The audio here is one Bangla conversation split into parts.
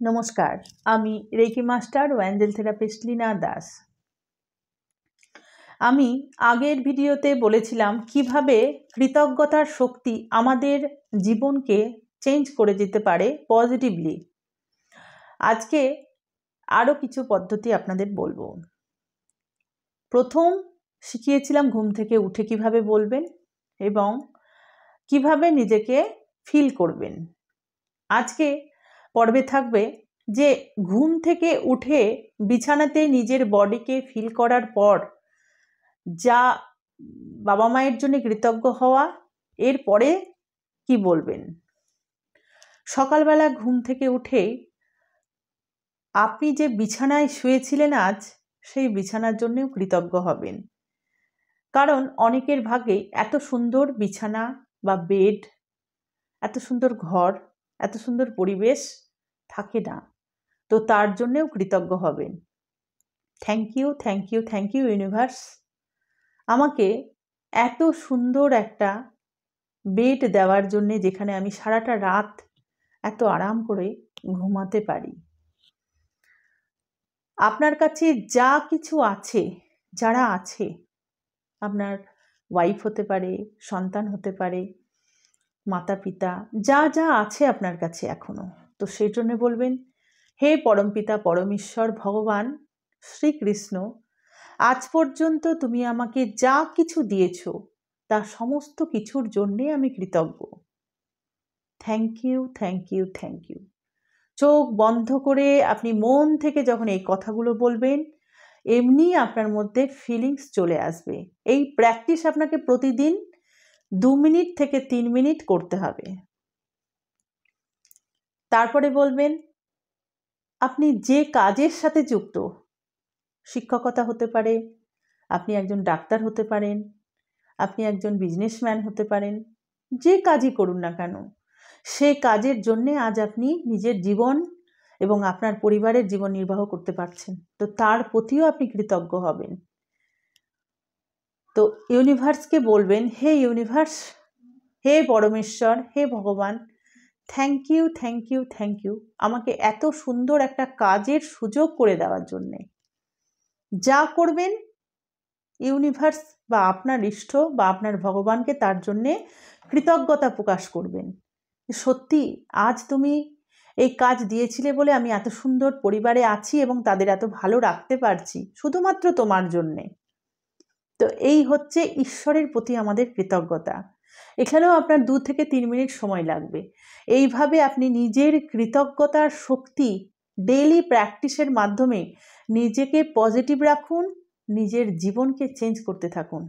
নমস্কার, আমি রেকি মাস্টার ও অ্যাঞ্জেল থেরাপিস্ট লীনা দাস। আমি আগের ভিডিওতে বলেছিলাম কিভাবে কৃতজ্ঞতার শক্তি আমাদের জীবনকে চেঞ্জ করে দিতে পারে পজিটিভলি। আজকে আরও কিছু পদ্ধতি আপনাদের বলবো। প্রথম শিখিয়েছিলাম ঘুম থেকে উঠে কিভাবে বলবেন এবং কিভাবে নিজেকে ফিল করবেন। আজকে পর্বে থাকবে যে ঘুম থেকে উঠে বিছানাতে নিজের বডিকে ফিল করার পর যা বাবা মায়ের জন্য কৃতজ্ঞ হওয়া, এরপরে কি বলবেন। সকালবেলা ঘুম থেকে উঠেই আপনি যে বিছানায় শুয়েছিলেন আজ, সেই বিছানার জন্যও কৃতজ্ঞ হবেন। কারণ অনেকের ভাগ্যে এত সুন্দর বিছানা বা বেড, এত সুন্দর ঘর, এত সুন্দর পরিবেশ থাকে না, তো তার জন্যেও কৃতজ্ঞ হবেন। Thank you, thank you, thank you universe, আমাকে এত সুন্দর একটা বেড দেওয়ার জন্যে যেখানে আমি সারাটা রাত এত আরাম করে ঘুমাতে পারি। আপনার কাছে যা কিছু আছে, যারা আছে, আপনার ওয়াইফ হতে পারে, সন্তান হতে পারে, মাতা পিতা, যা যা আছে আপনার কাছে এখনো, তো সেই জন্য বলবেন, হে পরমপিতা পরমেশ্বর ভগবান শ্রীকৃষ্ণ, আজ পর্যন্ত তুমি আমাকে যা কিছু দিয়েছ তা সমস্ত কিছুর জন্যে আমি কৃতজ্ঞ। Thank you, thank you, thank you. চোখ বন্ধ করে আপনি মন থেকে যখন এই কথাগুলো বলবেন, এমনি আপনার মধ্যে ফিলিংস চলে আসবে। এই প্র্যাকটিস আপনাকে প্রতিদিন 2 মিনিট থেকে 3 মিনিট করতে হবে। তারপরে বলবেন, আপনি যে কাজের সাথে যুক্ত, শিক্ষকতা হতে পারে, আপনি একজন ডাক্তার হতে পারেন, আপনি একজন বিজনেসম্যান হতে পারেন, যে কাজই করুন না কেন, সে কাজের জন্যে আজ আপনি নিজের জীবন এবং আপনার পরিবারের জীবন নির্বাহ করতে পারছেন, তো তার প্রতিও আপনি কৃতজ্ঞ হবেন। তো ইউনিভার্সকে বলবেন, হে ইউনিভার্স, হে পরমেশ্বর, হে ভগবান, thank you, thank you, thank you, আমাকে এত সুন্দর একটা কাজের সুযোগ করে দেওয়ার জন্যে। যা করবেন ইউনিভার্স বা আপনার ইষ্ট বা আপনার ভগবানকে তার জন্যে কৃতজ্ঞতা প্রকাশ করবেন। সত্যি আজ তুমি এই কাজ দিয়েছিলে বলে আমি এত সুন্দর পরিবারে আছি এবং তাদের এত ভালো রাখতে পারছি, শুধুমাত্র তোমার জন্যে। তো এই হচ্ছে ঈশ্বরের প্রতি আমাদের কৃতজ্ঞতা। এখানেও আপনার 2 থেকে 3 মিনিট সময় লাগবে। এইভাবে আপনি নিজের কৃতজ্ঞতার শক্তি ডেইলি প্র্যাকটিসের মাধ্যমে নিজেকে পজিটিভ রাখুন, নিজের জীবনকে চেঞ্জ করতে থাকুন।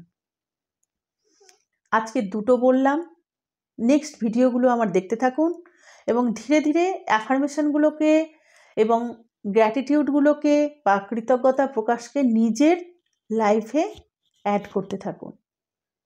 আজকে 2টো বললাম, নেক্সট ভিডিওগুলো আমার দেখতে থাকুন এবং ধীরে ধীরে অ্যাফার্মেশনগুলোকে এবং গ্র্যাটিটিউডগুলোকে বা কৃতজ্ঞতা প্রকাশকে নিজের লাইফে অ্যাড করতে থাকুন।